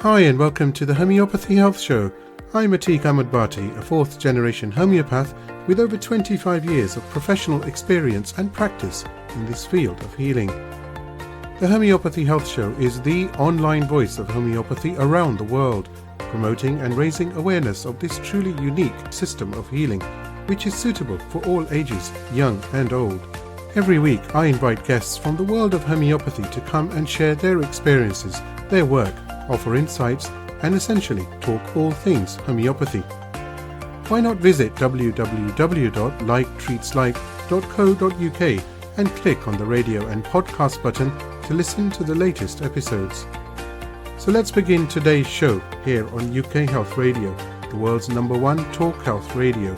Hi and welcome to the Homeopathy Health Show. I'm Atiq Bhatti, a fourth generation homeopath with over 25 years of professional experience and practice in this field of healing. The Homeopathy Health Show is the online voice of homeopathy around the world, promoting and raising awareness of this truly unique system of healing, which is suitable for all ages, young and old. Every week I invite guests from the world of homeopathy to come and share their experiences, their work, offer insights, and essentially talk all things homeopathy. Why not visit www.liketreatslike.co.uk and click on the radio and podcast button to listen to the latest episodes. So let's begin today's show here on UK Health Radio, the world's #1 talk health radio.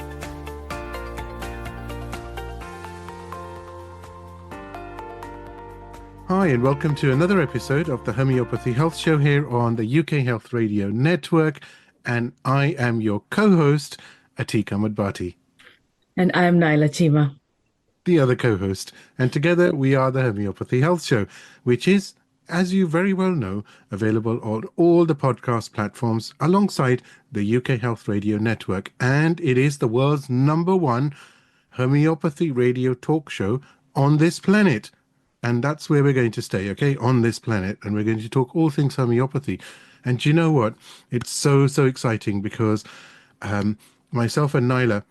Hi and welcome to another episode of the Homeopathy Health Show here on the UK Health Radio Network, and I am your co-host, Atiq Bhatti. And I am Naila, Cheema, the other co-host, and together we are the Homeopathy Health Show, which is, as you very well know, available on all the podcast platforms alongside the UK Health Radio Network, and it is the world's #1 homeopathy radio talk show on this planet. And that's where we're going to stay, okay, on this planet. And we're going to talk all things homeopathy. And do you know what? It's so exciting because myself and Naila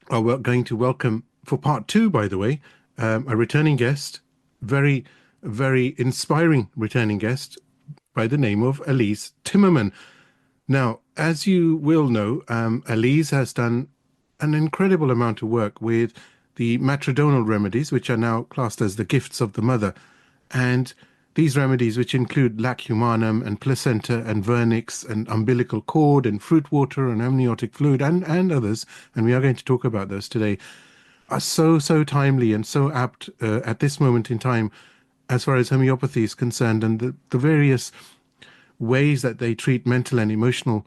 are going to welcome, for part 2, by the way, a returning guest, very inspiring returning guest by the name of Alize Timmerman. Now, as you will know, Alize has done an incredible amount of work with the Matridonal Remedies, which are now classed as the gifts of the mother. And these remedies, which include lac humanum and placenta and vernix and umbilical cord and fruit water and amniotic fluid and others, and we are going to talk about those today, are so timely and so apt at this moment in time as far as homeopathy is concerned, and the various ways that they treat mental and emotional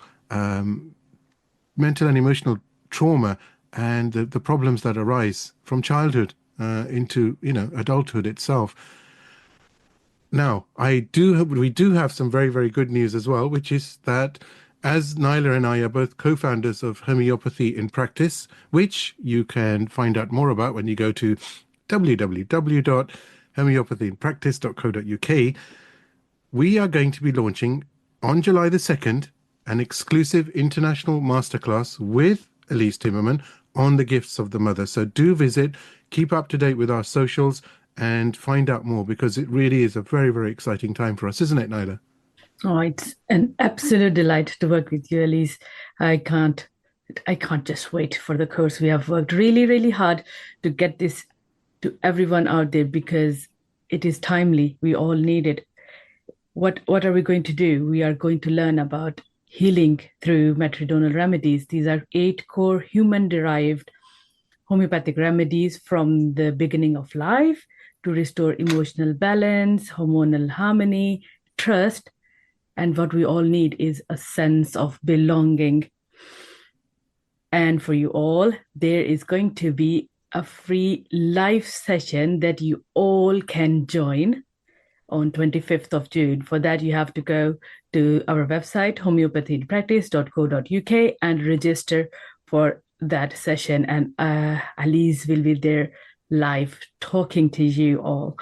trauma and the problems that arise from childhood into adulthood itself. Now, we do have some very good news as well, which is that as Naila and I are both co-founders of Homeopathy in Practice, which you can find out more about when you go to www.homeopathyinpractice.co.uk, we are going to be launching on July the 2nd an exclusive international masterclass with Alize Timmerman on the gifts of the mother. So do visit, keep up to date with our socials, and find out more, because it really is a very exciting time for us, isn't it, Naila? Oh, it's an absolute delight to work with you, Alize. I can't just wait for the course. We have worked really hard to get this to everyone out there because it is timely. We all need it. What are we going to do? We are going to learn about healing through Matridonal Remedies. These are 8 core human-derived homeopathic remedies from the beginning of life to restore emotional balance, hormonal harmony, trust, and what we all need is a sense of belonging. And for you all, there is going to be a free live session that you all can join on 25th of June. For that, you have to go to our website, homeopathyinpractice.co.uk, and register for that session. And Alize will be there live talking to you all.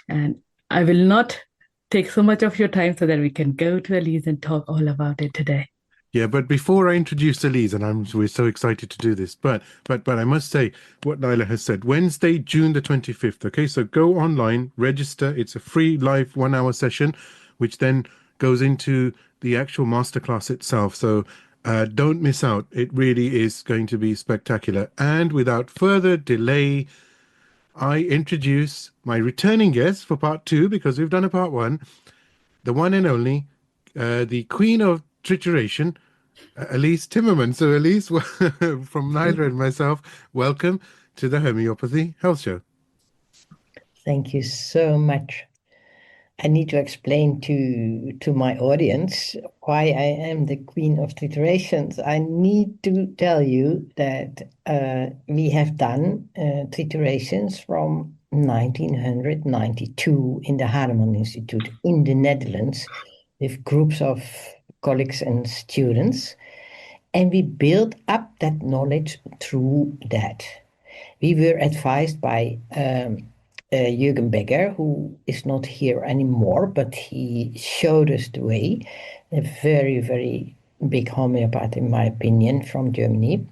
And I will not take so much of your time so that we can go to Alize and talk all about it today. Yeah, but before I introduce Alize, and we're so excited to do this, but I must say what Naila has said. Wednesday, June the 25th. Okay, so go online, register. It's a free live 1-hour session, which then goes into the actual masterclass itself. So don't miss out. It really is going to be spectacular. And without further delay, I introduce my returning guest for part 2, because we've done a part 1, the one and only, the queen of trituration, Alize Timmerman. So Alize, from Naila and myself, welcome to the Homeopathy Health Show. Thank you so much. I need to explain to my audience why I am the queen of triturations. I need to tell you that we have done triturations from 1992 in the Harmon Institute in the Netherlands with groups of colleagues and students, and we built up that knowledge through that. We were advised by Jürgen Becker, who is not here anymore, but he showed us the way. A very, very big homeopath, in my opinion, from Germany.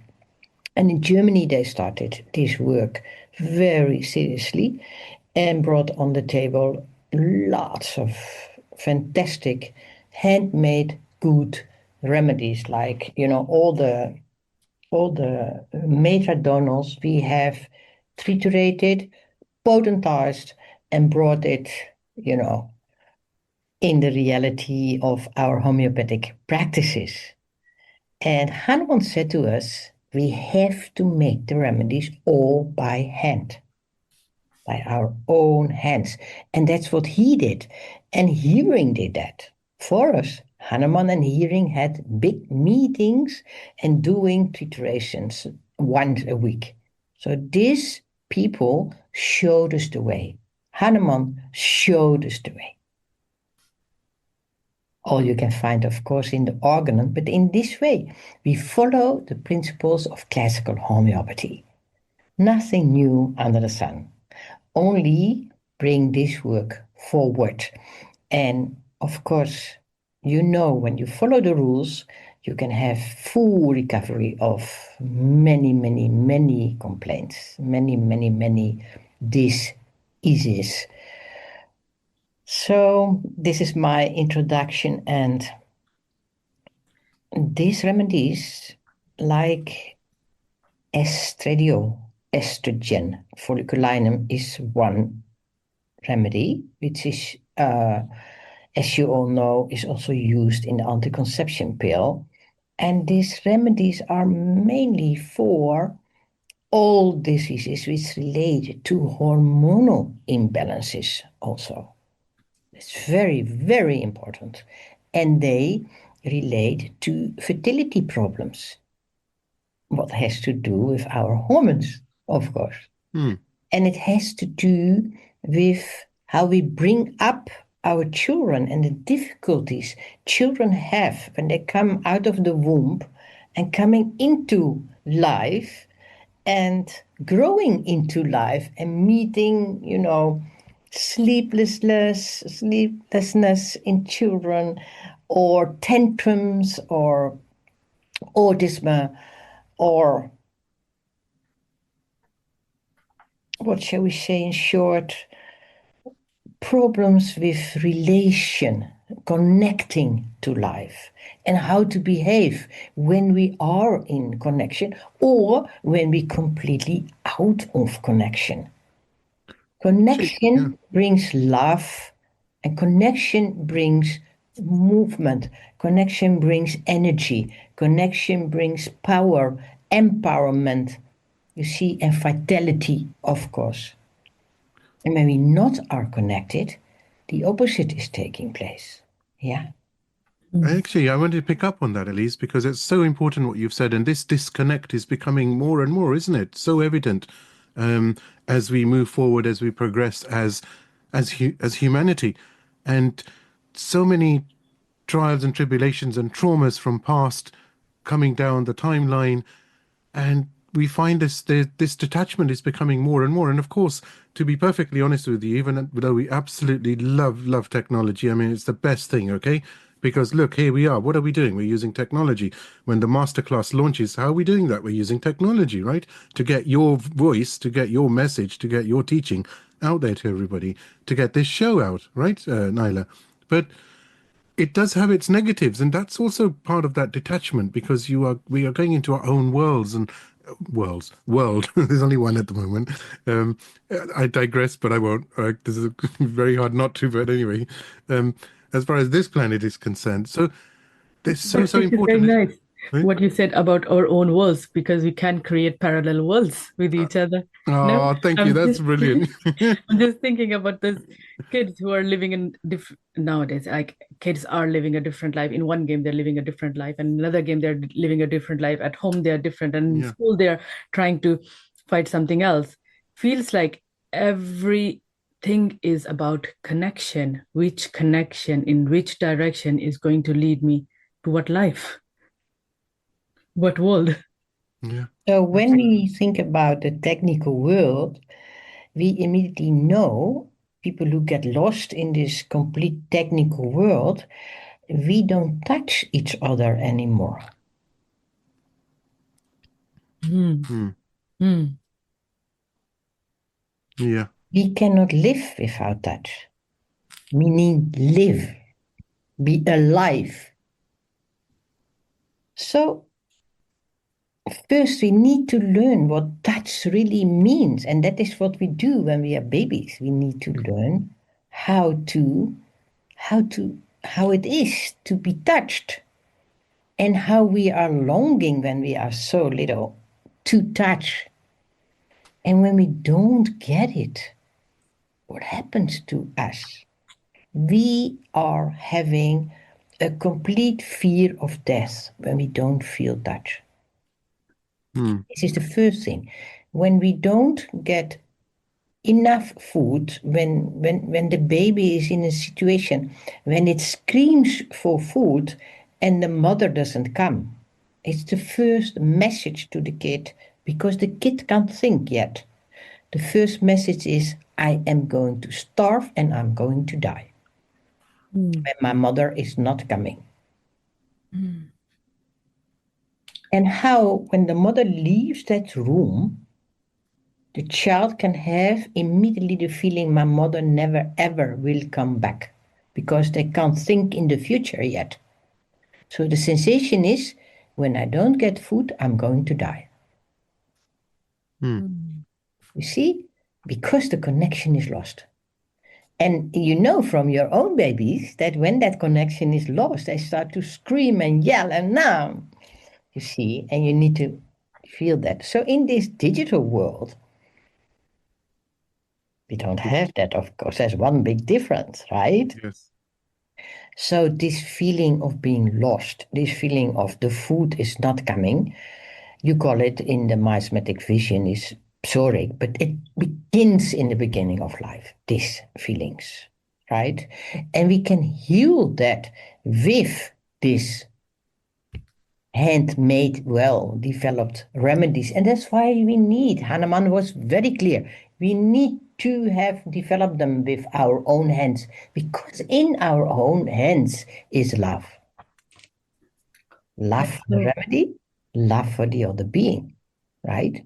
And in Germany, they started this work very seriously and brought on the table lots of fantastic handmade good remedies, like, all the matridonals we have triturated, potentized, and brought it, in the reality of our homeopathic practices. And Hanuman said to us, we have to make the remedies all by hand, by our own hands. And that's what he did. And Hearing did that for us. Hanuman and Hearing had big meetings and doing triturations once a week. So these people showed us the way. Hanuman showed us the way. All you can find, of course, in the organon, but in this way, we follow the principles of classical homeopathy. Nothing new under the sun. Only bring this work forward. And of course, when you follow the rules, you can have full recovery of many, many, many complaints, many, many, many diseases. So this is my introduction, and these remedies, like estrogen, folliculinum is one remedy, which is, as you all know, is also used in the anti-conception pill. And these remedies are mainly for all diseases which relate to hormonal imbalances also. It's very, very important. And they relate to fertility problems. What has to do with our hormones, of course. And it has to do with how we bring up our children and the difficulties children have when they come out of the womb and coming into life and growing into life and meeting, sleeplessness in children, or tantrums, or autism, or what shall we say in short, problems with relation, connecting to life, and how to behave when we are in connection or when we completely out of connection. Connection brings love, and connection brings movement. Connection brings energy. Connection brings power, empowerment, you see, and vitality, of course. And when we not are connected, the opposite is taking place. Yeah. Actually, I wanted to pick up on that, Alize, because it's so important what you've said, and this disconnect is becoming more and more, isn't it? So evident as we move forward, as we progress as humanity, and so many trials and tribulations and traumas from past coming down the timeline, and we find this detachment is becoming more and more. And of course, to be perfectly honest with you, even though we absolutely love technology, I mean, it's the best thing, okay? Because look, here we are. What are we doing? We're using technology. When the masterclass launches, how are we doing that? We're using technology, right? To get your voice, to get your message, to get your teaching out there to everybody, to get this show out, right, Naila? But it does have its negatives, and that's also part of that detachment, because we are going into our own worlds and world. There's only one at the moment. I digress, but I won't. This is very hard not to. But anyway, as far as this planet is concerned, so this so But this is important. very nice. Right? What you said about our own worlds, because we can create parallel worlds with each other. Oh, thank you. That's brilliant. I'm just thinking about those kids who are living in nowadays. Like, kids are living a different life. In one game, they're living a different life, and in another game, they're living a different life. At home, they're different, and in school, they're trying to fight something else. Feels like every thing is about connection. Which connection in which direction is going to lead me to what life, what world? Yeah. So when we think about the technical world, we immediately know people who get lost in this complete technical world, we don't touch each other anymore. Mm. Yeah. We cannot live without touch, meaning live, be alive. So first, we need to learn what touch really means, and that is what we do when we are babies. We need to learn how it is to be touched, and how we are longing when we are so little to touch. And when we don't get it, what happens to us? We are having a complete fear of death when we don't feel touch. This is the first thing. When we don't get enough food, when the baby is in a situation when it screams for food and the mother doesn't come, it's the first message to the kid, because the kid can't think yet. The first message is, I am going to starve and I'm going to die when my mother is not coming. And how, when the mother leaves that room, the child can have immediately the feeling, my mother never ever will come back, because they can't think in the future yet. So the sensation is, when I don't get food, I'm going to die. You see? Because the connection is lost. And you know from your own babies that when that connection is lost, they start to scream and yell and now, you see, and you need to feel that. So in this digital world, we don't have that, of course. There's one big difference, right? Yes. So this feeling of being lost, this feeling of the food is not coming, you call it in the miasmatic vision is psoric, but it begins in the beginning of life, these feelings, right? And we can heal that with this handmade, well-developed remedies. And that's why we need, Hahnemann was very clear, we need to have developed them with our own hands, because in our own hands is love. Love for the remedy, love for the other being, right?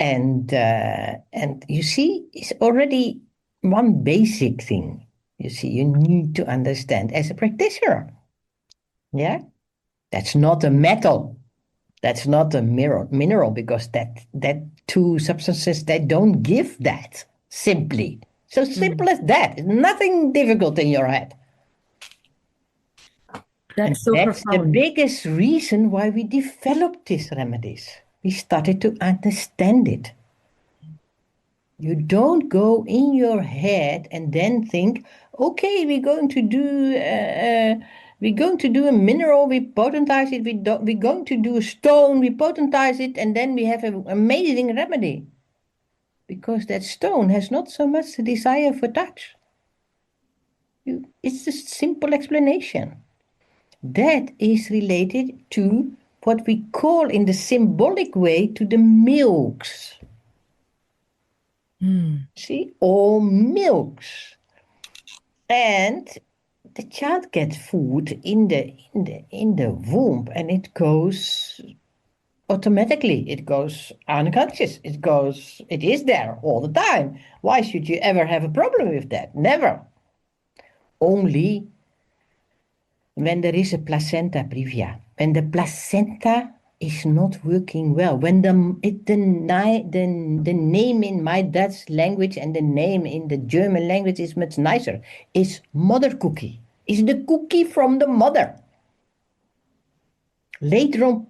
And you see, it's already one basic thing. You see, you need to understand as a practitioner. Yeah, that's not a metal. That's not a mineral, because that two substances, they don't give that simply. So simple as that. Nothing difficult in your head. That's so That's the profound. biggest reason why we developed these remedies. We started to understand it. You don't go in your head and then think, okay, we're going to do a mineral, we potentize it. We're going to do a stone, we potentize it, and then we have an amazing remedy. Because that stone has not so much the desire for touch. It's a simple explanation. That is related to what we call in the symbolic way to the milks. See, all milks. And the child gets food in the womb, and it goes automatically. It goes unconscious. It is there all the time. Why should you ever have a problem with that? Never. Only when there is a placenta previa, when the placenta is not working well, when the name in my Dutch language and the name in the German language is much nicer, is mother cookie, is the cookie from the mother. Later on,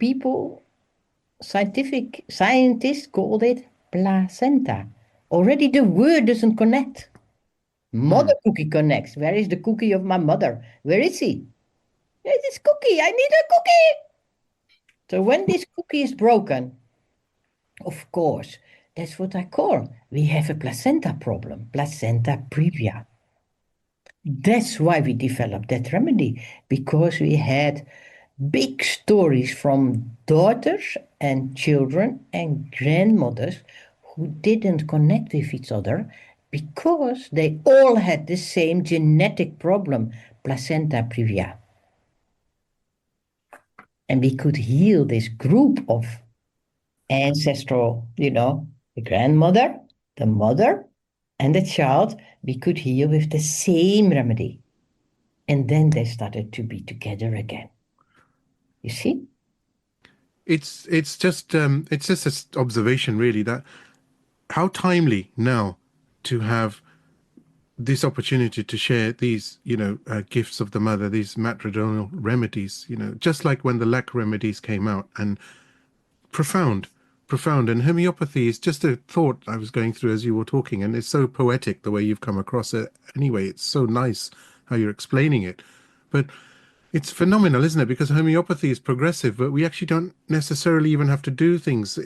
scientists called it placenta. Already the word doesn't connect. Mother cookie connects. Where is the cookie of my mother? Where is he? It is cookie. I need a cookie. So when this cookie is broken, of course, That's what I call. We have a placenta problem, placenta previa. That's why we developed that remedy, because we had big stories from daughters and children and grandmothers who didn't connect with each other because they all had the same genetic problem, placenta previa. And we could heal this group of ancestral, the grandmother, the mother, and the child, we could heal with the same remedy. And then they started to be together again. You see? It's just an observation, really, that how timely now to have this opportunity to share these, gifts of the mother, these matridonal remedies, just like when the lac remedies came out, and profound, profound. And homeopathy is just a thought I was going through as you were talking, and it's so poetic the way you've come across it. Anyway, it's so nice how you're explaining it. But it's phenomenal, isn't it? Because homeopathy is progressive, but we actually don't necessarily even have to do things.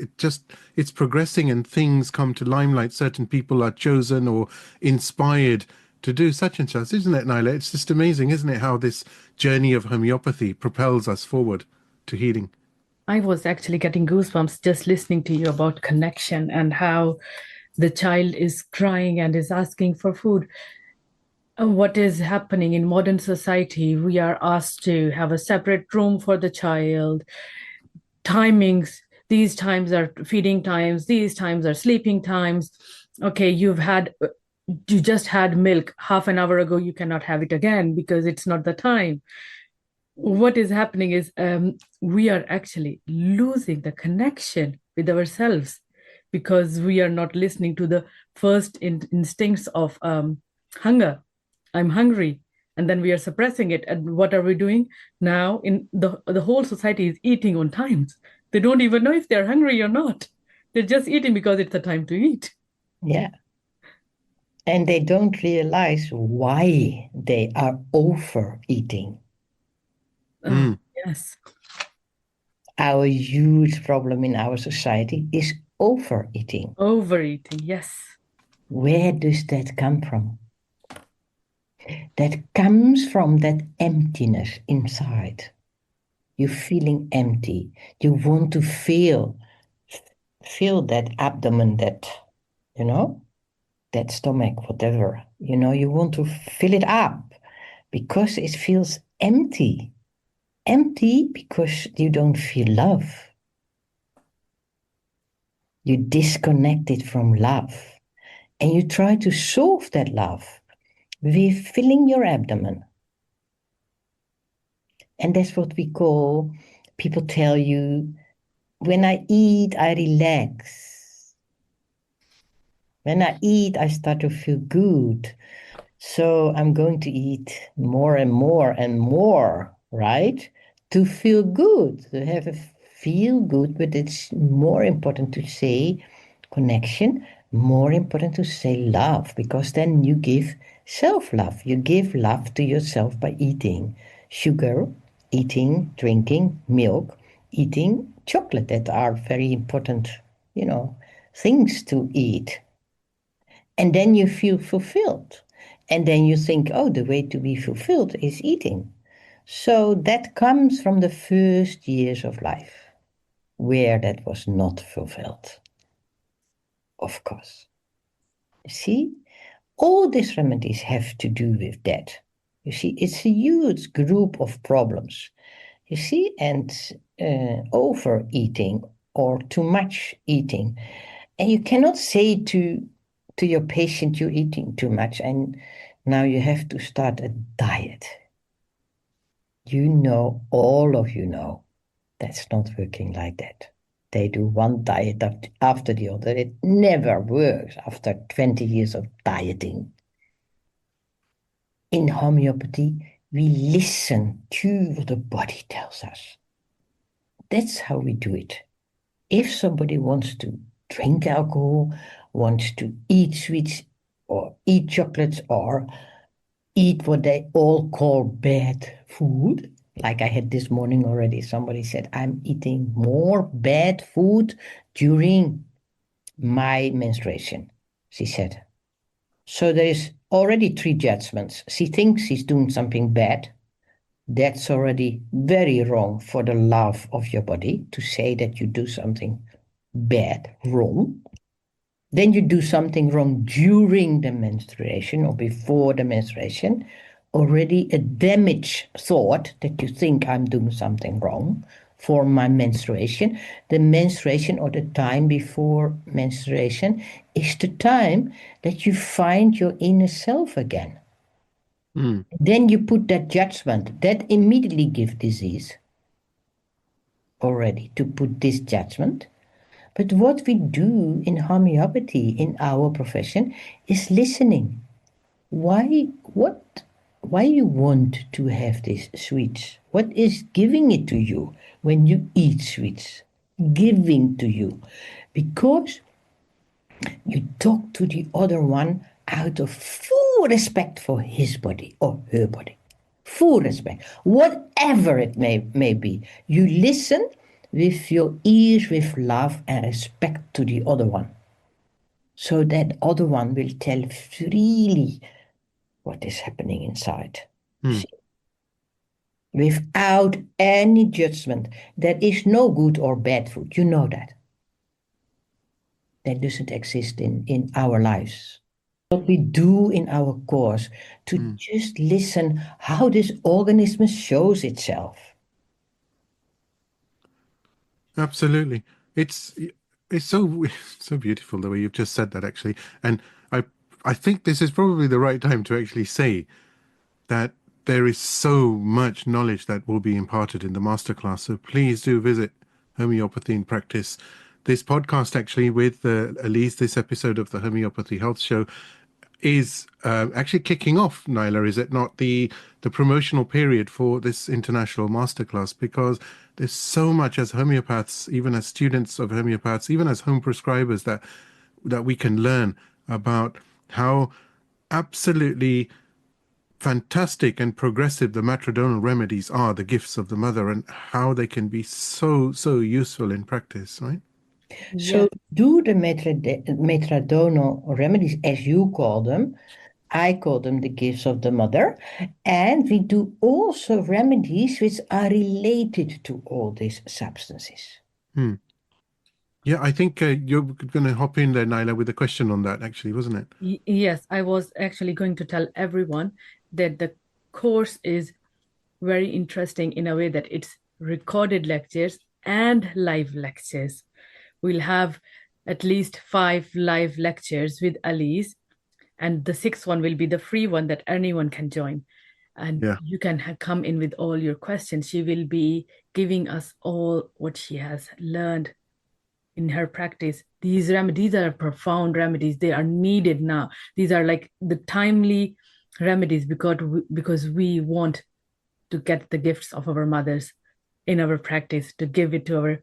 It's progressing and things come to limelight. Certain people are chosen or inspired to do such and such, isn't it, Naila? It's just amazing, isn't it, how this journey of homeopathy propels us forward to healing. I was actually getting goosebumps just listening to you about connection and how the child is crying and is asking for food. What is happening in modern society? We are asked to have a separate room for the child, timings. These times are feeding times, these times are sleeping times. Okay, you just had milk half an hour ago, you cannot have it again because it's not the time. What is happening is we are actually losing the connection with ourselves because we are not listening to the first instincts of hunger. I'm hungry. And then we are suppressing it. And what are we doing now? In the whole society is eating on times. They don't even know if they're hungry or not. They're just eating because it's the time to eat. Yeah. And they don't realize why they are overeating. Yes. Our huge problem in our society is overeating. Overeating, yes. Where does that come from? That comes from that emptiness inside. You're feeling empty. You want to feel that abdomen, that stomach, whatever. You want to fill it up because it feels empty. Empty because you don't feel love. You disconnected from love. And you try to solve that love with filling your abdomen. And that's what we call, people tell you, when I eat, I relax. When I eat, I start to feel good. So I'm going to eat more and more and more, right? To feel good, to have a feel good, but it's more important to say connection, more important to say love, because then you give self-love. You give love to yourself by eating sugar, eating, drinking milk, eating chocolate, that are very important, things to eat. And then you feel fulfilled. And then you think, oh, the way to be fulfilled is eating. So that comes from the first years of life, where that was not fulfilled, of course. See, all these remedies have to do with that. You see, it's a huge group of problems. You see, and overeating or too much eating. And you cannot say to your patient, you're eating too much and now you have to start a diet. All of you know, that's not working like that. They do one diet after the other. It never works after 20 years of dieting. In homeopathy, we listen to what the body tells us. That's how we do it. If somebody wants to drink alcohol, wants to eat sweets or eat chocolates or eat what they all call bad food, like I had this morning already, somebody said, I'm eating more bad food during my menstruation, she said. So there is already 3 judgments. She thinks she's doing something bad. That's already very wrong for the love of your body to say that you do something bad, wrong. Then you do something wrong during the menstruation or before the menstruation. Already a damaged thought that you think I'm doing something wrong for my menstruation. The menstruation or the time before menstruation is the time that you find your inner self again. Then you put that judgment that immediately gives disease already to put this judgment. But what we do in homeopathy in our profession is listening. Why you want to have these sweets? What is giving it to you when you eat sweets? Giving to you. Because you talk to the other one out of full respect for his body or her body. Full respect. Whatever it may be. You listen with your ears with love and respect to the other one. So that other one will tell freely what is happening inside. See? Without any judgment. There is no good or bad food. You know that. That doesn't exist in our lives. What we do in our course to just listen how this organism shows itself. Absolutely. It's so beautiful the way you've just said that, actually. And I think this is probably the right time to actually say that there is so much knowledge that will be imparted in the masterclass. So please do visit Homeopathy in Practice. This podcast, actually, with Alize, this episode of the Homeopathy Health Show, is actually kicking off, Naila, is it not, the promotional period for this international masterclass? Because there's so much as homeopaths, even as students of homeopaths, even as home prescribers, that we can learn about how absolutely fantastic and progressive the matridonal remedies are, the gifts of the mother, and how they can be so useful in practice, right? So do the matridonal remedies, as you call them. I call them the gifts of the mother. And we do also remedies which are related to all these substances. Yeah, I think you're going to hop in there, Naila, with a question on that, actually, wasn't it? Yes, I was actually going to tell everyone that the course is very interesting in a way that it's recorded lectures and live lectures. We'll have at least 5 live lectures with Alize, and the 6th one will be the free one that anyone can join. And Yeah. you can come in with all your questions. She will be giving us all what she has learned in her practice. These remedies are profound remedies. They are needed now. These are like the timely remedies because we want to get the gifts of our mothers in our practice, to give it to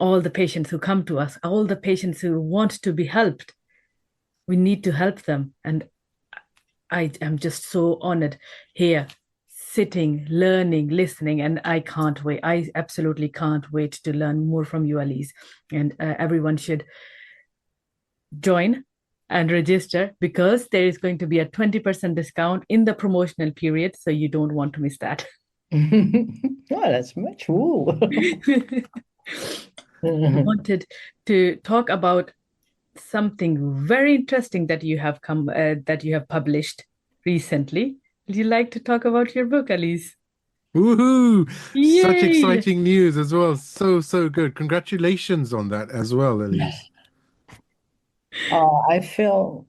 all the patients who come to us, all the patients who want to be helped. We need to help them. And I am just so honored here, sitting, learning, listening, and I can't wait. I absolutely can't wait to learn more from you, Alize. And everyone should join and register, because there is going to be a 20% discount in the promotional period, so you don't want to miss that. Oh, that's much. Ooh. I wanted to talk about something very interesting that you have published recently. Would you like to talk about your book, Alize? Woohoo! Such Yay! exciting news as well. So good. Congratulations on that as well, Alize. Oh, I feel,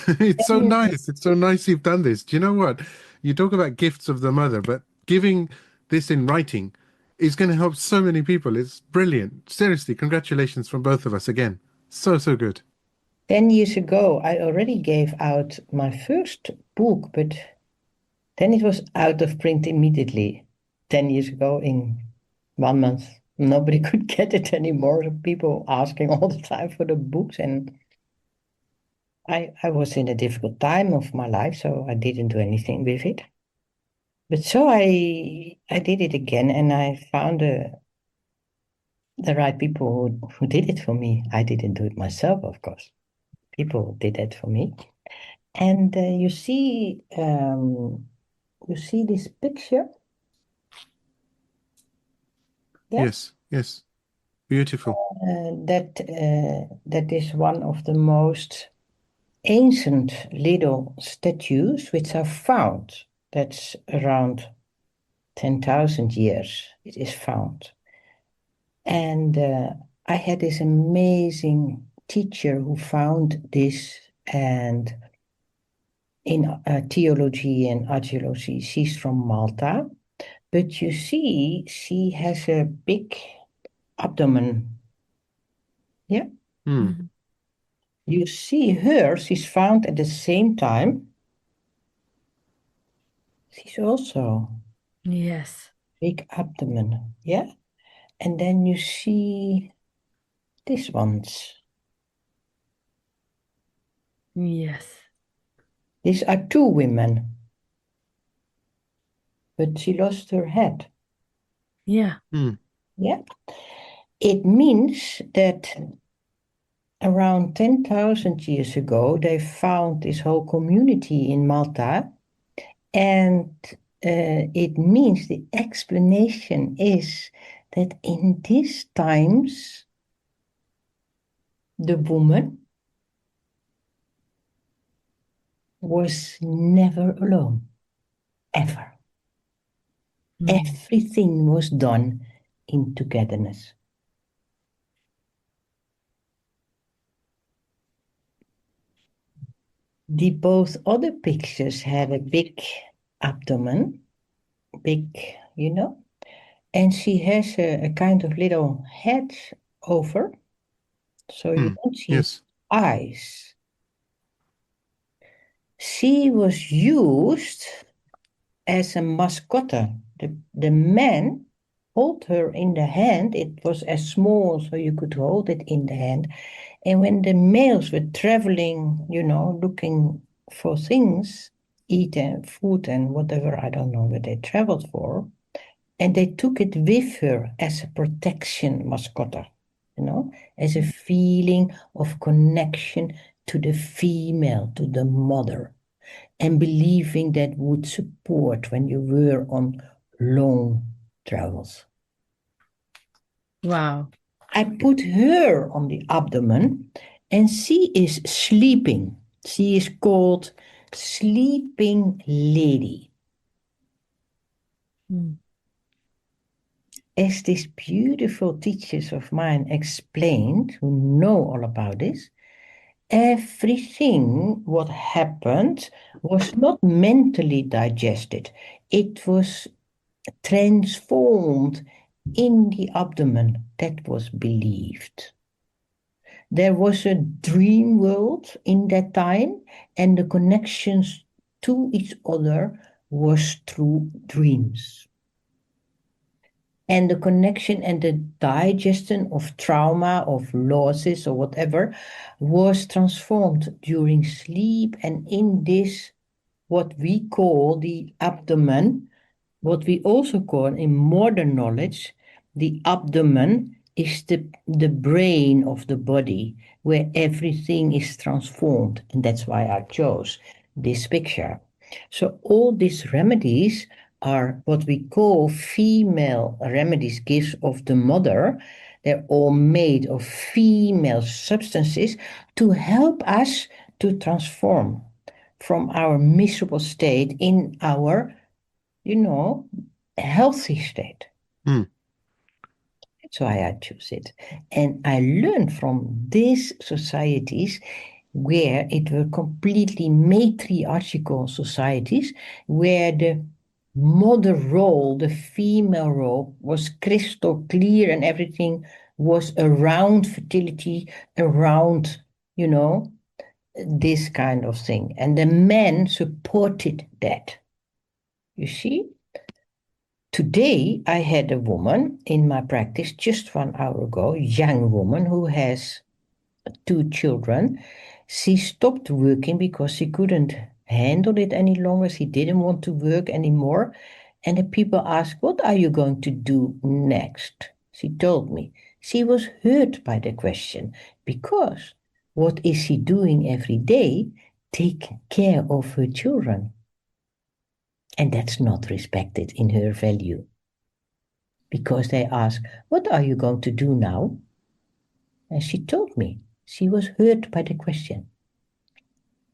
It's so nice. It's so nice you've done this. Do you know what? You talk about gifts of the mother, but giving this in writing is going to help so many people. It's brilliant. Seriously, congratulations from both of us again. So good. 10 years ago, I already gave out my first book, but then it was out of print immediately. 10 years ago, in 1 month, nobody could get it anymore. People asking all the time for the books, and I was in a difficult time of my life, so I didn't do anything with it. But so I did it again, and I found the right people who did it for me. I didn't do it myself, of course. People did that for me. And you see this picture? Yeah. Yes, yes. Beautiful. That is one of the most ancient little statues which are found. That's around 10,000 years it is found. And I had this amazing teacher who found this, and in theology and archaeology, she's from Malta. But you see, she has a big abdomen. Yeah. Mm. You see her, she's found at the same time. She's also Yes. big abdomen. Yeah. And then you see this ones. Yes. These are two women, but she lost her head. Yeah. Mm. Yeah. It means that around 10,000 years ago, they found this whole community in Malta, and it means the explanation is that in these times, the woman was never alone, ever. Everything was done in togetherness. The both other pictures had a big abdomen, big, and she has a kind of little head over, so you don't see Yes. eyes. She was used as a mascota. The man hold her in the hand. It was as small, so you could hold it in the hand. And when the males were traveling, looking for things, eating food and whatever, I don't know what they traveled for, and they took it with her as a protection mascota, as a feeling of connection to the female, to the mother, and believing that would support when you were on long travels. Wow. I put her on the abdomen, and she is sleeping. She is called Sleeping Lady. As these beautiful teachers of mine explained, who know all about this, everything what happened was not mentally digested. It was transformed in the abdomen. That was believed. There was a dream world in that time, and the connections to each other was through dreams. And the connection and the digestion of trauma, of losses, or whatever, was transformed during sleep. And in this, what we call the abdomen, what we also call in modern knowledge, the abdomen is the brain of the body, where everything is transformed. And that's why I chose this picture. So all these remedies are what we call female remedies, gifts of the mother. They're all made of female substances to help us to transform from our miserable state in our, healthy state. Mm. That's why I choose it. And I learned from these societies where it were completely matriarchal societies, where the mother role, the female role, was crystal clear, and everything was around fertility, around, this kind of thing. And the men supported that. You see? Today, I had a woman in my practice just 1 hour ago, a young woman who has 2 children. She stopped working because she couldn't handle it any longer. She didn't want to work anymore. And the people asked, "What are you going to do next?" She told me, She was hurt by the question because what is she doing every day? Taking care of her children. And that's not respected in her value. Because they ask, what are you going to do now? And she told me she was hurt by the question.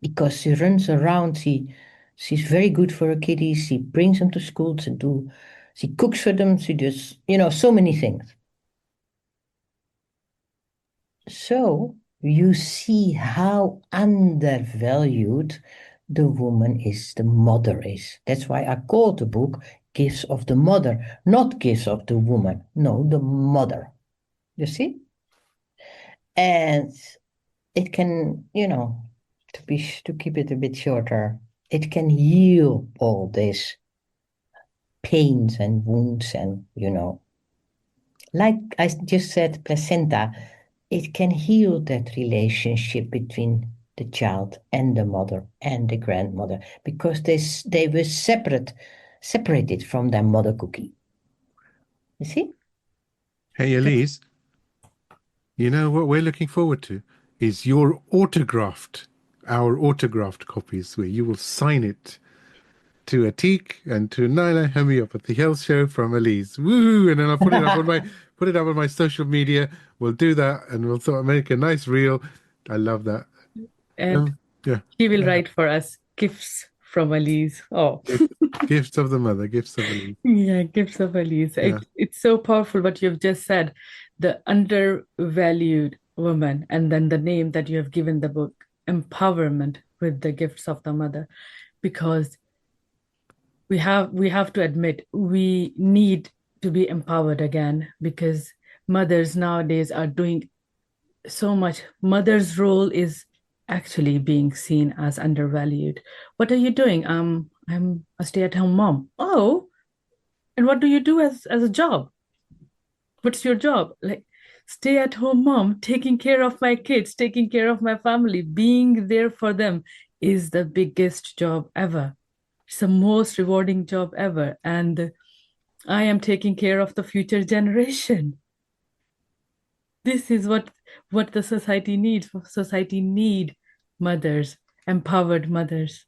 Because she runs around, she's very good for her kiddies, she brings them to school she cooks for them, she does, so many things. So you see how undervalued the woman is, the mother is. That's why I call the book Gifts of the Mother, not Gifts of the Woman. No, the mother. You see? And it can, to keep it a bit shorter, it can heal all this pains and wounds and, like I just said, placenta, it can heal that relationship between the child and the mother and the grandmother because they were separated from their mother cookie. You see? Hey, Alize, you know what we're looking forward to is our autographed copies where you will sign it to Atiq and to Naila Homeopathy Health Show from Alize. Woo! And then I'll put it up on my social media. We'll do that and we'll sort of make a nice reel. I love that. And Yeah. she will write for us gifts from Alize. Oh. Gifts of the mother, gifts of Alize. Yeah, gifts of Alize. Yeah. It's so powerful what you've just said. The undervalued woman, and then the name that you have given the book, Empowerment with the Gifts of the Mother, because we have to admit we need to be empowered again because mothers nowadays are doing so much. Mother's role is actually being seen as undervalued. What are you doing? I'm a stay-at-home mom. Oh, and what do you do as a job? What's your job? Like stay-at-home mom, taking care of my kids, taking care of my family, being there for them is the biggest job ever. It's the most rewarding job ever. And I am taking care of the future generation. This is what the society needs. Society need mothers, empowered mothers.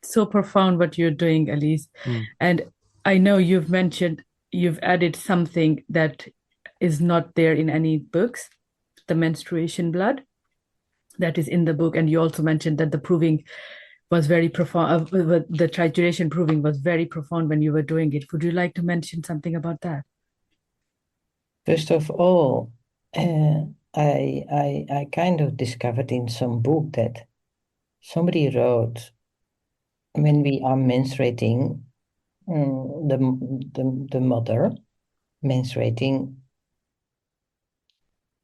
So profound what you're doing, Alize. And I know you've added something that is not there in any books, the menstruation blood that is in the book. And you also mentioned that the proving was very profound. The trituration proving was very profound when you were doing it. Would you like to mention something about that? First of all, I kind of discovered in some book that somebody wrote when we are menstruating, the mother menstruating,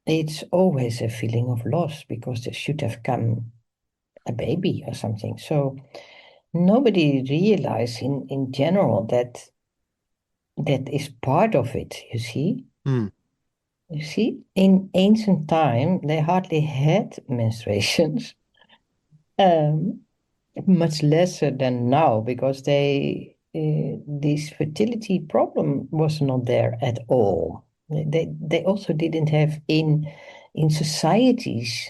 it's always a feeling of loss because there should have come a baby or something. So nobody realized in general that is part of it, you see. You see, in ancient time, they hardly had menstruations, much lesser than now because this fertility problem was not there at all. They also didn't have in societies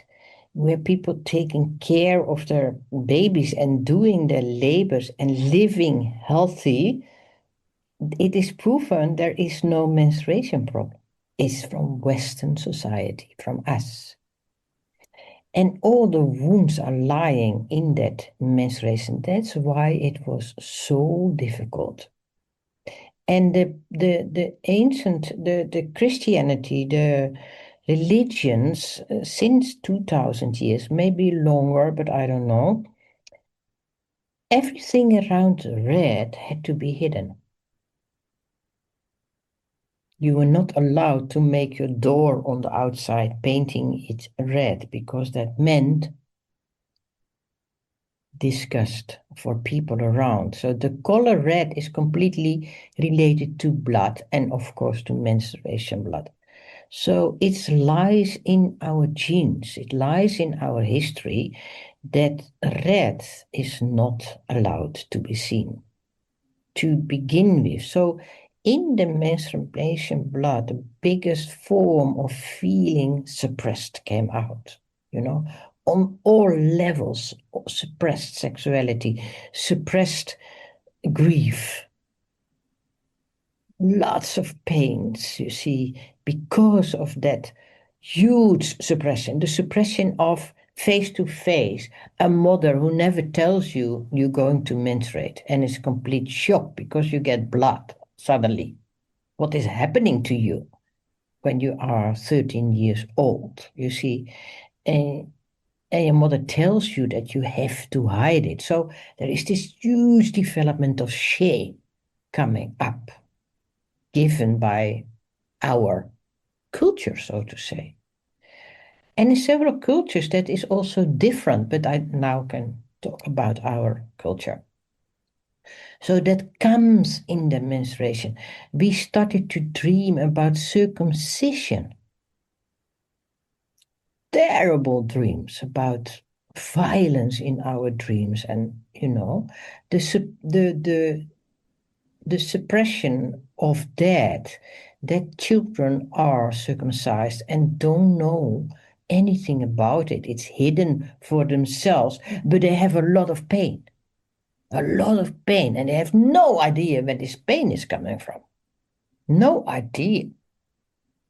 where people taking care of their babies and doing their labors and living healthy. It is proven there is no menstruation problem. It's from Western society, from us. And all the wounds are lying in that menstruation. That's why it was so difficult. And the ancient, the Christianity, the religions, since 2000 years, maybe longer, but I don't know, everything around red had to be hidden. You were not allowed to make your door on the outside painting it red because that meant disgust for people around. So the color red is completely related to blood and of course to menstruation blood. So it lies in our genes, it lies in our history that red is not allowed to be seen to begin with. So in the menstruation blood, the biggest form of feeling suppressed came out, on all levels, suppressed sexuality, suppressed grief, lots of pains, you see, because of that huge suppression, the suppression of face to face, a mother who never tells you you're going to menstruate and is complete shock because you get blood suddenly. What is happening to you when you are 13 years old, you see? And your mother tells you that you have to hide it. So there is this huge development of shame coming up, given by our culture, so to say. And in several cultures, that is also different, but I now can talk about our culture. So that comes in the menstruation. We started to dream about circumcision. Terrible dreams about violence in our dreams, and the suppression of that children are circumcised and don't know anything about it. It's hidden for themselves, but they have a lot of pain, and they have no idea where this pain is coming from. No idea.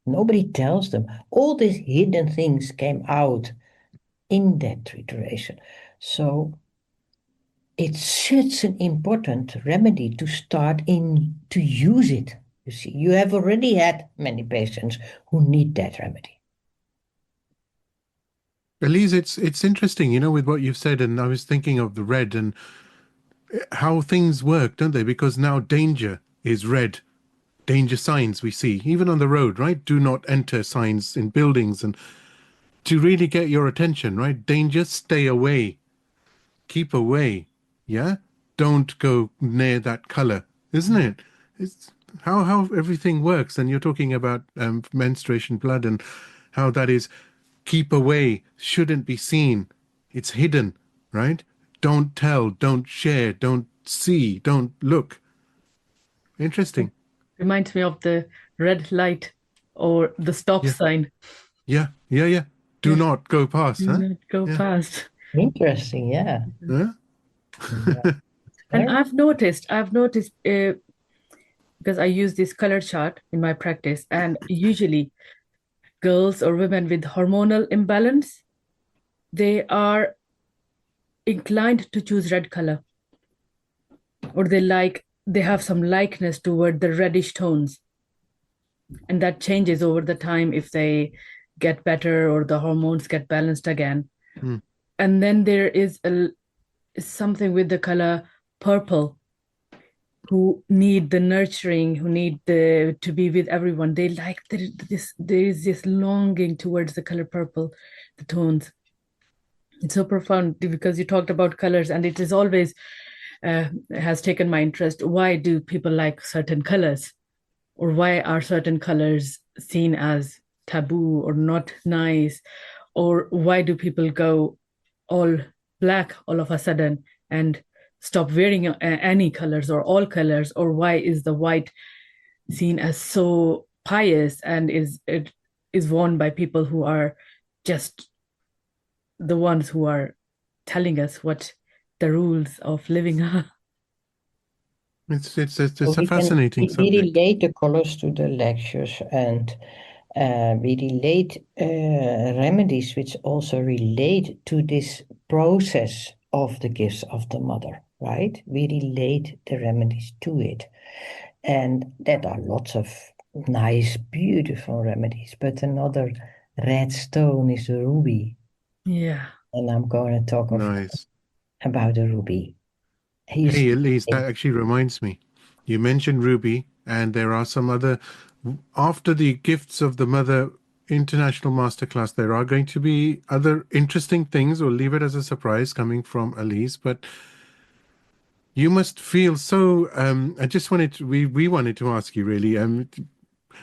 Nobody tells them. All these hidden things came out in that trituration. So it's such an important remedy to start to use it. You see, you have already had many patients who need that remedy. Elise, it's interesting, with what you've said, and I was thinking of the red and how things work, don't they? Because now danger is red. Danger signs we see, even on the road, right? Do not enter signs in buildings, and to really get your attention, right? Danger, stay away. Keep away. Yeah? Don't go near that color, isn't it? It's how everything works. And you're talking about menstruation blood and how that is keep away, shouldn't be seen. It's hidden, right? Don't tell, don't share, don't see, don't look. Interesting. Reminds me of the red light or the stop Yeah. sign. Yeah. Do Yeah. not go past, Do huh? not go Yeah. past. Interesting, yeah. Huh? And I've noticed because I use this color chart in my practice, and usually girls or women with hormonal imbalance, they are inclined to choose red color, or they have some likeness toward the reddish tones, and that changes over the time if they get better or the hormones get balanced again. And then there is something with the color purple, who need the nurturing, who need to be with everyone. They like there is this longing towards the color purple, the tones. It's so profound because you talked about colors, and it is always has taken my interest. Why do people like certain colors, or why are certain colors seen as taboo or not nice, or why do people go all black all of a sudden and stop wearing any colors or all colors, or why is the white seen as so pious and it is worn by people who are just the ones who are telling us what the rules of living are. It's So a fascinating we subject. relate the colors to the lectures, and we relate remedies which also relate to this process of the gifts of the mother, right? We relate the remedies to it. And there are lots of nice, beautiful remedies. But another red stone is the ruby. Yeah. And I'm going to talk Nice. about the ruby. Hey, Elise, that actually reminds me. You mentioned Ruby, and there are some other. After the Gifts of the Mother International Masterclass, there are going to be other interesting things. We'll leave it as a surprise coming from Elise, but you must feel so. I just wanted to, we wanted to ask you really.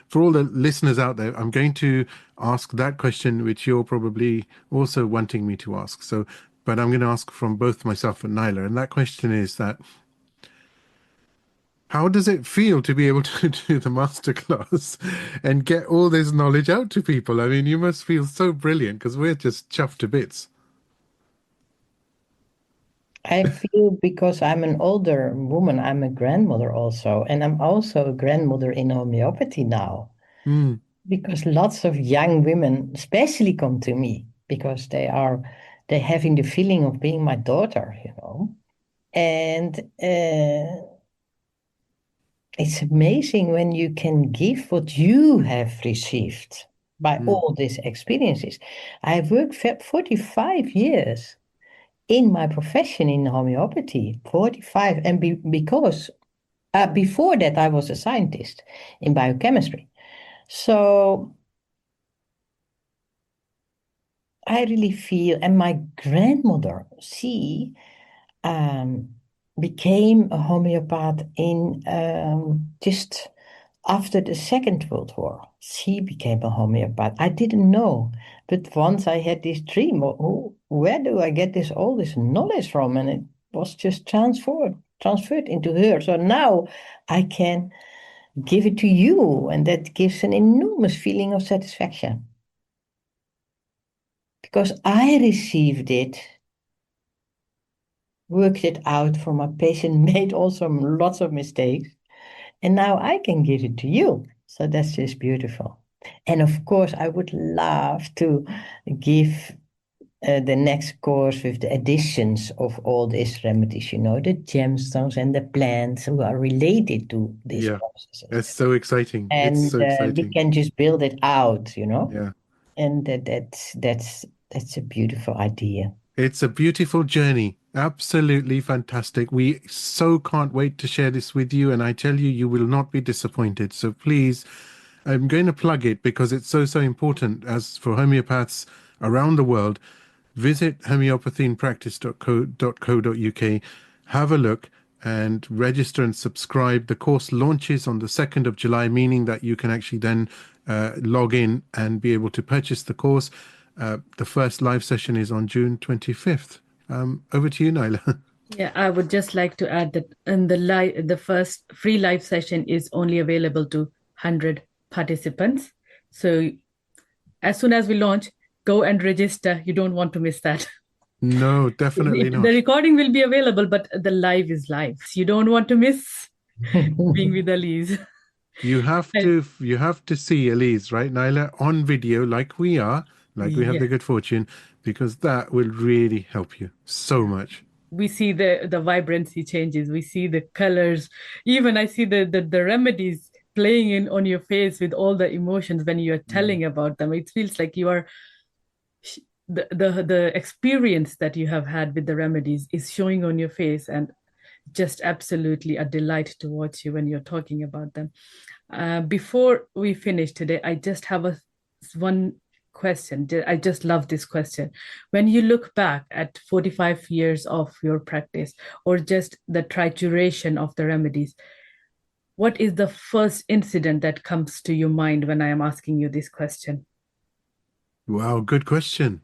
For all the listeners out there, I'm going to ask that question, which you're probably also wanting me to ask. So, but I'm going to ask from both myself and Naila, and that question is that How does it feel to be able to do the masterclass and get all this knowledge out to people? I mean, you must feel so brilliant because we're just chuffed to bits. I feel because I'm an older woman, I'm a grandmother also, and I'm also a grandmother in homeopathy now. Mm, Because lots of young women especially come to me because they're having the feeling of being my daughter, you know. And it's amazing when you can give what you have received by mm. all these experiences. I've worked for 45 years in my profession in homeopathy, 45, and because before that I was a scientist in biochemistry. So I really feel, and my grandmother, she um, became a homeopath in just after the Second World War. She became a homeopath. I didn't know, but once I had this dream, where do I get all this knowledge from? And it was just transferred into her. So now I can give it to you, and that gives an enormous feeling of satisfaction because I received it, worked it out for my patient, made also lots of mistakes, and now I can give it to you. So that's just beautiful. And of course, I would love to give the next course with the additions of all these remedies, you know, the gemstones and the plants who are related to these Yeah, processes. it's so exciting. It's And so we exciting. can just build it out, you know, Yeah. and that's a beautiful idea. It's a beautiful journey. Absolutely fantastic. We so can't wait to share this with you. And I tell you, you will not be disappointed. So please, I'm going to plug it because it's so, so important as for homeopaths around the world. Visit homeopathyinpractice.co.uk, have a look and register and subscribe. The course launches on the 2nd of July, meaning that you can actually then log in and be able to purchase the course. The first live session is on June 25th. Over to you, Naila. Yeah, I would just like to add that in the first free live session is only available to 100 participants. So as soon as we launch, go and register. You don't want to miss that. No, definitely The not. recording will be available, but the live is live. You don't want to miss being with Alize. You have to see Elise, right, Naila, on video like we are, like we have Yeah, the good fortune, because that will really help you so much. we see the vibrancy changes. We see the colors. Even I see the remedies playing in on your face with all the emotions when you are Mm. telling about them. It feels like you are the experience that you have had with the remedies is showing on your face, and just absolutely a delight to watch you when you're talking about them. Before we finish today, I just have one question. I just love this question. When you look back at 45 years of your practice, or just the trituration of the remedies, what is the first incident that comes to your mind when I am asking you this question? Wow, good question.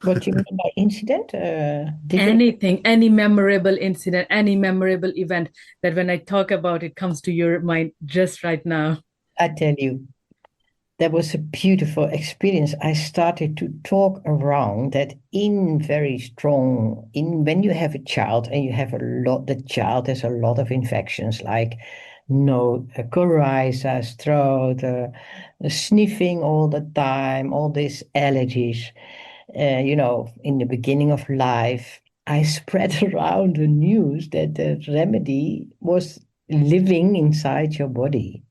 What do you mean by incident? Anything, any memorable incident, any memorable event that when I talk about it comes to your mind just right now. I tell you, that was a beautiful experience. I started to talk around that in very strong, in when you have a child and you have the child has a lot of infections like no coryza, throat, sniffing all the time, all these allergies. You know, in the beginning of life, I spread around the news that the remedy was living inside your body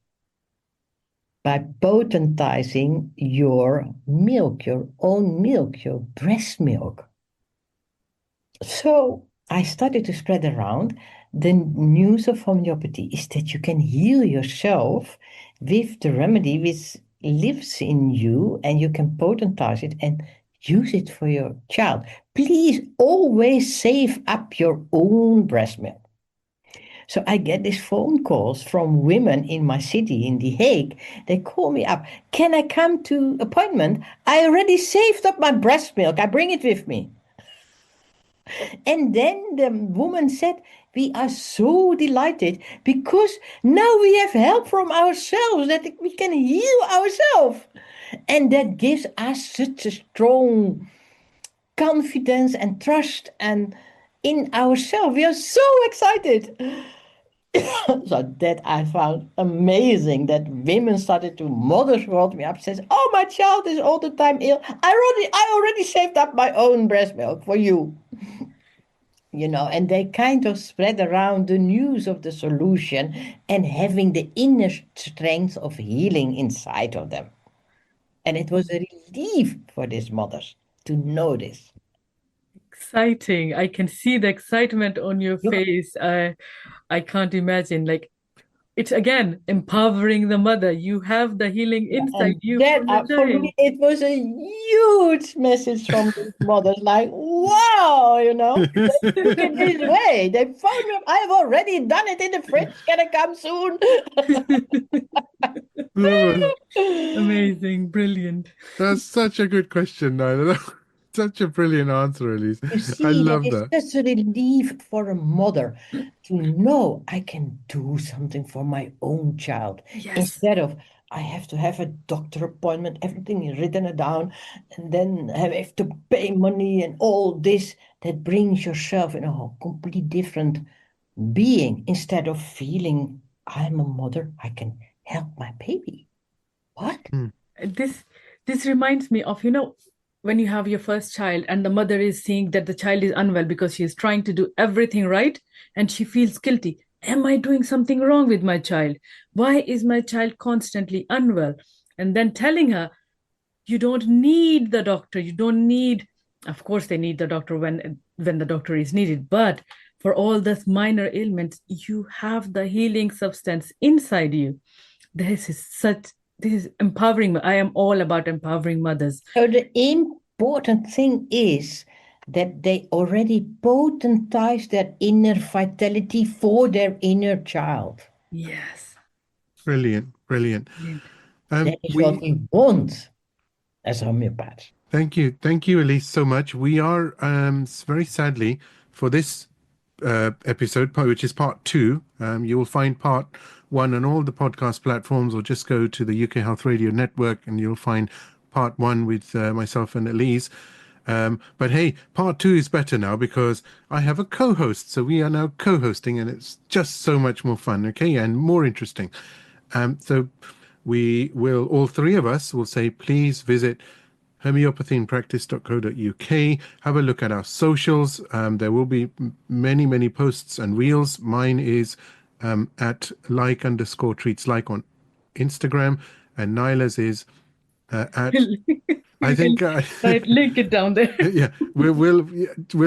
by potentizing your milk, your own milk, your breast milk. So I started to spread around the news of homeopathy is that you can heal yourself with the remedy which lives in you and you can potentize it and use it for your child. Please always save up your own breast milk. So I get these phone calls from women in my city, in The Hague. They call me up. Can I come to appointment? I already saved up my breast milk. I bring it with me. And then the woman said, we are so delighted because now we have help from ourselves, that we can heal ourselves. And that gives us such a strong confidence and trust and in ourselves. We are so excited. So that I found amazing, that women started to, mothers called me up, says, "Oh, my child is all the time ill. I already saved up my own breast milk for you." And they kind of spread around the news of the solution and having the inner strength of healing inside of them. And it was a relief for these mothers to know this. Exciting. I can see the excitement on your Yeah. face. I can't imagine. Like, it's again empowering the mother. You have the healing inside And you that, for the for child. me, it was a huge message from these mothers, like, wow, they took it this way. They phoned me up. I've already done it in the fridge. Can I come soon? Amazing, brilliant. That's such a good question, Naila. Such a brilliant answer, Elise. You I see, that love is that. such a relief for a mother to know I can do something for my own child Yes. instead of I have to have a doctor appointment, everything is written down, and then I have to pay money and all this. That brings yourself in a completely different being instead of feeling I'm a mother, I can help my baby. What? This reminds me of, when you have your first child and the mother is seeing that the child is unwell because she is trying to do everything right and she feels guilty. Am I doing something wrong with my child? Why is my child constantly unwell? And then telling her, you don't need the doctor. You don't need, of course, they need the doctor when the doctor is needed. But for all those minor ailments, you have the healing substance inside you. This is empowering. I am all about empowering mothers. So the important thing is that they already potentize their inner vitality for their inner child. Yes. Brilliant, brilliant. That is what we want as homeopaths. Thank you, Elise, so much. We are very sadly for this episode, which is part 2. You will find part 1 on all the podcast platforms, or just go to the UK Health Radio Network and you'll find part 1 with myself and Elise. But hey, part 2 is better now because I have a co-host. So we are now co-hosting and it's just so much more fun, okay, and more interesting. So we will, all three of us will say, please visit homeopathyinpractice.co.uk. Have a look at our socials. There will be many posts and reels. Mine is at @like_treats_like on Instagram, and Naila's is at I think right, link it down there. yeah, we'll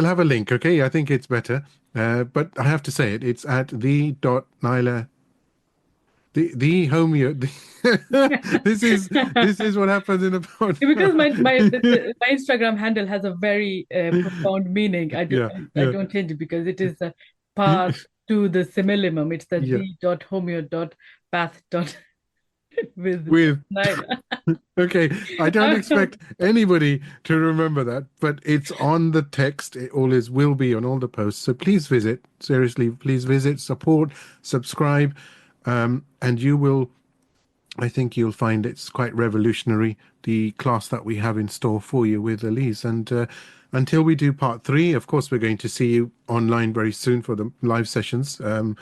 have a link. Okay, I think it's better. But I have to say it. It's at the.Naila. The homeo. This is what happens in a podcast. Because my Instagram handle has a very profound meaning. I don't change it because it is a path to the simillimum. It's the the.homeo.path. with Naila. Okay, I don't expect anybody to remember that, but it's on the text. It always will be on all the posts. So please visit. Seriously, please visit, support, subscribe. And you will, I think you'll find it's quite revolutionary, the class that we have in store for you with Alize. And until we do part 3, of course, we're going to see you online very soon for the live sessions. Alize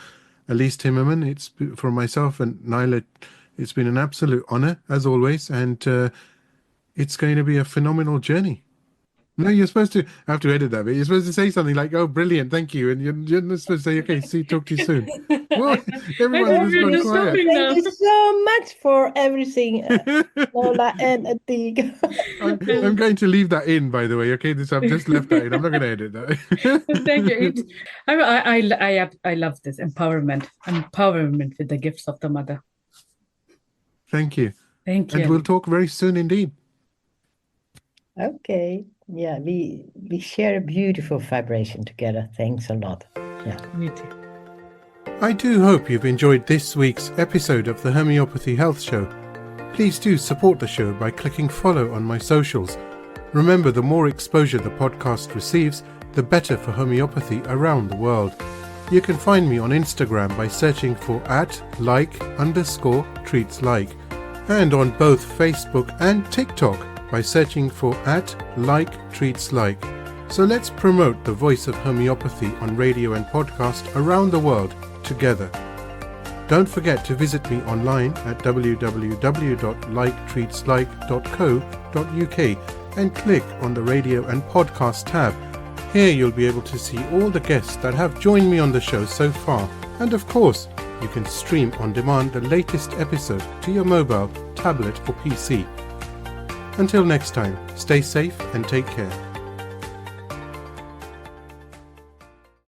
Timmerman, it's for myself and Naila. It's been an absolute honor, as always, and it's going to be a phenomenal journey. No, you're supposed to have to edit that bit. You're supposed to say something like, "Oh, brilliant, thank you," and you're not supposed to say, "Okay, talk to you soon." Well, everyone's just gone quiet. Thank you so much for everything, Lola and Atiq. I'm going to leave that in, by the way. Okay, I've just left that in. I'm not going to edit that. Thank you. I love this empowerment with the gifts of the mother. Thank you. Thank you. And we'll talk very soon indeed. Okay. Yeah, we share a beautiful vibration together. Thanks a lot. Yeah. Me too. I do hope you've enjoyed this week's episode of the Homeopathy Health Show. Please do support the show by clicking follow on my socials. Remember, the more exposure the podcast receives, the better for homeopathy around the world. You can find me on Instagram by searching for @like_treatslike, and on both Facebook and TikTok by searching for @like_treatslike. So let's promote the voice of homeopathy on radio and podcast around the world together. Don't forget to visit me online at www.liketreatslike.co.uk and click on the radio and podcast tab. Here you'll be able to see all the guests that have joined me on the show so far. And of course, you can stream on demand the latest episode to your mobile, tablet or PC. Until next time, stay safe and take care.